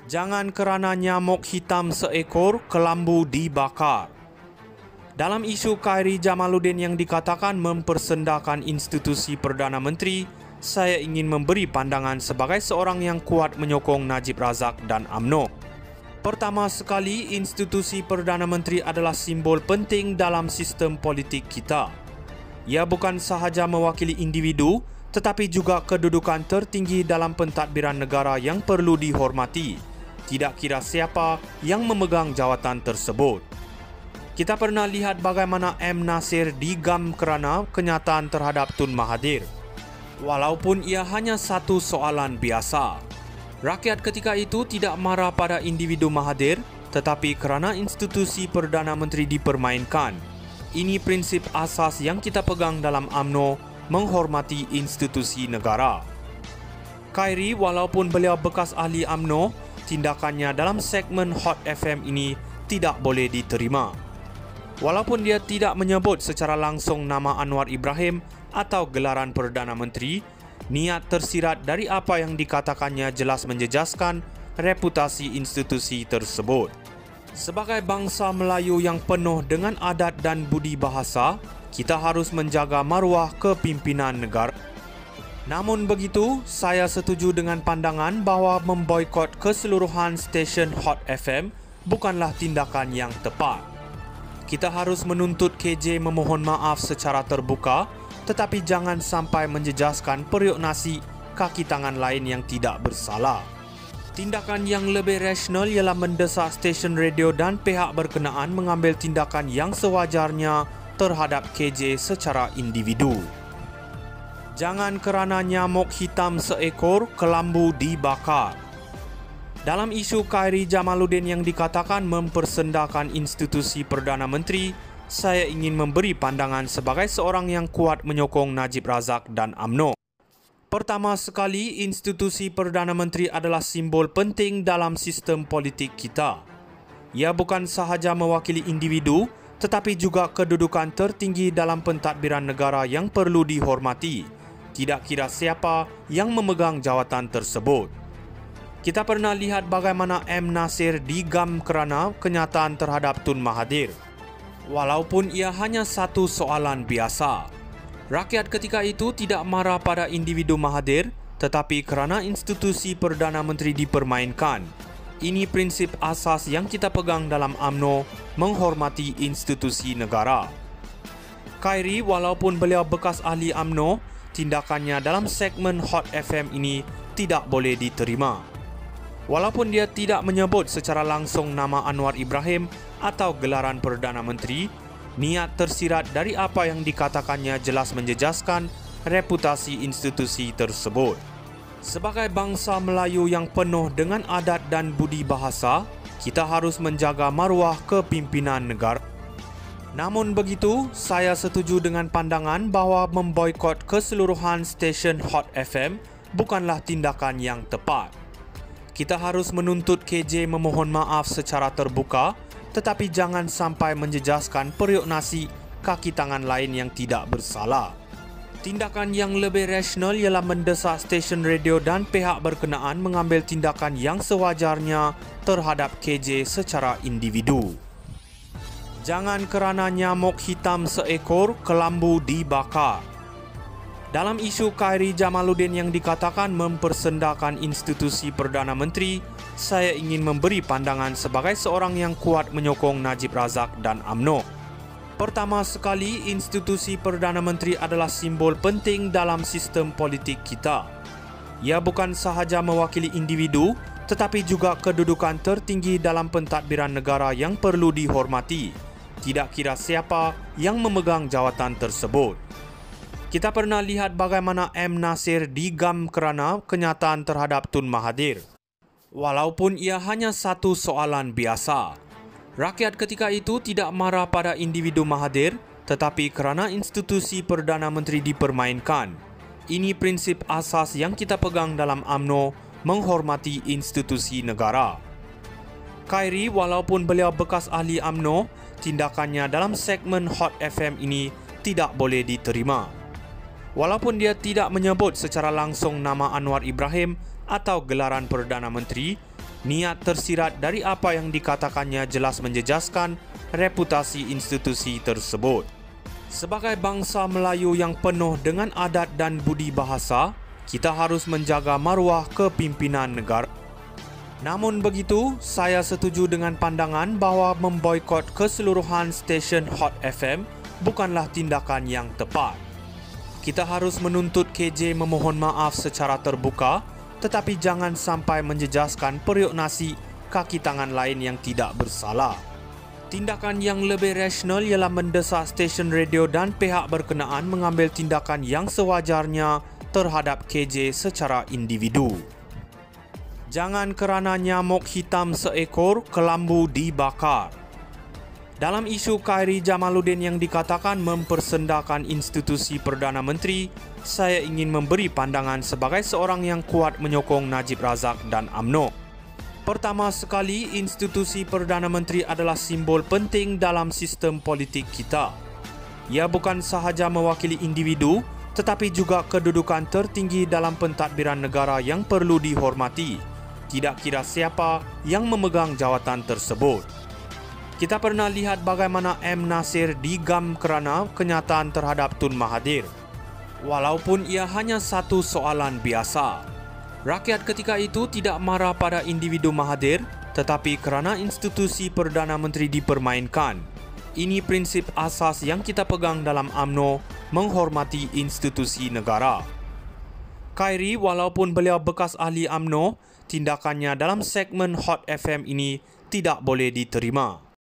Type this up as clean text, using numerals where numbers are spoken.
Jangan kerana nyamuk hitam seekor, kelambu dibakar. Dalam isu Khairy Jamaluddin yang dikatakan mempersendakan institusi Perdana Menteri, saya ingin memberi pandangan sebagai seorang yang kuat menyokong Najib Razak dan UMNO. Pertama sekali, institusi Perdana Menteri adalah simbol penting dalam sistem politik kita. Ia bukan sahaja mewakili individu, tetapi juga kedudukan tertinggi dalam pentadbiran negara yang perlu dihormati, tidak kira siapa yang memegang jawatan tersebut. Kita pernah lihat bagaimana M. Nasir digam kerana kenyataan terhadap Tun Mahathir. Walaupun ia hanya satu soalan biasa. Rakyat ketika itu tidak marah pada individu Mahathir, tetapi kerana institusi Perdana Menteri dipermainkan. Ini prinsip asas yang kita pegang dalam UMNO, menghormati institusi negara. Khairy, walaupun beliau bekas ahli UMNO, tindakannya dalam segmen Hot FM ini tidak boleh diterima. Walaupun dia tidak menyebut secara langsung nama Anwar Ibrahim atau gelaran Perdana Menteri, niat tersirat dari apa yang dikatakannya jelas menjejaskan reputasi institusi tersebut. Sebagai bangsa Melayu yang penuh dengan adat dan budi bahasa, kita harus menjaga maruah kepimpinan negara. Namun begitu, saya setuju dengan pandangan bahawa memboikot keseluruhan stesen Hot FM bukanlah tindakan yang tepat. Kita harus menuntut KJ memohon maaf secara terbuka, tetapi jangan sampai menjejaskan periuk nasi kaki tangan lain yang tidak bersalah. Tindakan yang lebih rasional ialah mendesak stesen radio dan pihak berkenaan mengambil tindakan yang sewajarnya terhadap KJ secara individu. Jangan kerana nyamuk hitam seekor, kelambu dibakar. Dalam isu Khairy Jamaluddin yang dikatakan mempersendakan institusi Perdana Menteri, saya ingin memberi pandangan sebagai seorang yang kuat menyokong Najib Razak dan UMNO. Pertama sekali, institusi Perdana Menteri adalah simbol penting dalam sistem politik kita. Ia bukan sahaja mewakili individu, tetapi juga kedudukan tertinggi dalam pentadbiran negara yang perlu dihormati, tidak kira siapa yang memegang jawatan tersebut. Kita pernah lihat bagaimana M. Nasir digam kerana kenyataan terhadap Tun Mahathir. Walaupun ia hanya satu soalan biasa. Rakyat ketika itu tidak marah pada individu Mahathir, tetapi kerana institusi Perdana Menteri dipermainkan. Ini prinsip asas yang kita pegang dalam UMNO, menghormati institusi negara. Khairy, walaupun beliau bekas ahli UMNO, tindakannya dalam segmen Hot FM ini tidak boleh diterima. Walaupun dia tidak menyebut secara langsung nama Anwar Ibrahim atau gelaran Perdana Menteri, niat tersirat dari apa yang dikatakannya jelas menjejaskan reputasi institusi tersebut. Sebagai bangsa Melayu yang penuh dengan adat dan budi bahasa, kita harus menjaga maruah kepimpinan negara. Namun begitu, saya setuju dengan pandangan bahawa memboikot keseluruhan stesen Hot FM bukanlah tindakan yang tepat. Kita harus menuntut KJ memohon maaf secara terbuka, tetapi jangan sampai menjejaskan periuk nasi kaki tangan lain yang tidak bersalah. Tindakan yang lebih rasional ialah mendesak stesen radio dan pihak berkenaan mengambil tindakan yang sewajarnya terhadap KJ secara individu. Jangan kerana nyamuk hitam seekor, kelambu dibakar. Dalam isu Khairy Jamaluddin yang dikatakan mempersendakan institusi Perdana Menteri, saya ingin memberi pandangan sebagai seorang yang kuat menyokong Najib Razak dan UMNO. Pertama sekali, institusi Perdana Menteri adalah simbol penting dalam sistem politik kita. Ia bukan sahaja mewakili individu, tetapi juga kedudukan tertinggi dalam pentadbiran negara yang perlu dihormati, tidak kira siapa yang memegang jawatan tersebut. Kita pernah lihat bagaimana M. Nasir digam kerana kenyataan terhadap Tun Mahathir. Walaupun ia hanya satu soalan biasa. Rakyat ketika itu tidak marah pada individu Mahathir, tetapi kerana institusi Perdana Menteri dipermainkan. Ini prinsip asas yang kita pegang dalam UMNO, menghormati institusi negara. Khairy, walaupun beliau bekas ahli UMNO, tindakannya dalam segmen Hot FM ini tidak boleh diterima. Walaupun dia tidak menyebut secara langsung nama Anwar Ibrahim atau gelaran Perdana Menteri, Niat tersirat dari apa yang dikatakannya jelas menjejaskan reputasi institusi tersebut. Sebagai bangsa Melayu yang penuh dengan adat dan budi bahasa, kita harus menjaga maruah kepimpinan negara. Namun begitu, saya setuju dengan pandangan bahawa memboikot keseluruhan stesen Hot FM bukanlah tindakan yang tepat. Kita harus menuntut KJ memohon maaf secara terbuka, tetapi jangan sampai menjejaskan periuk nasi kaki tangan lain yang tidak bersalah. Tindakan yang lebih rasional ialah mendesak stesen radio dan pihak berkenaan mengambil tindakan yang sewajarnya terhadap KJ secara individu. Jangan kerana nyamuk hitam seekor, kelambu dibakar. Dalam isu Khairy Jamaluddin yang dikatakan mempersendakan institusi Perdana Menteri, saya ingin memberi pandangan sebagai seorang yang kuat menyokong Najib Razak dan UMNO. Pertama sekali, institusi Perdana Menteri adalah simbol penting dalam sistem politik kita. Ia bukan sahaja mewakili individu, tetapi juga kedudukan tertinggi dalam pentadbiran negara yang perlu dihormati, tidak kira siapa yang memegang jawatan tersebut. Kita pernah lihat bagaimana M. Nasir digam kerana kenyataan terhadap Tun Mahathir. Walaupun ia hanya satu soalan biasa. Rakyat ketika itu tidak marah pada individu Mahathir, tetapi kerana institusi Perdana Menteri dipermainkan. Ini prinsip asas yang kita pegang dalam UMNO, menghormati institusi negara. Khairy, walaupun beliau bekas ahli UMNO, tindakannya dalam segmen Hot FM ini tidak boleh diterima.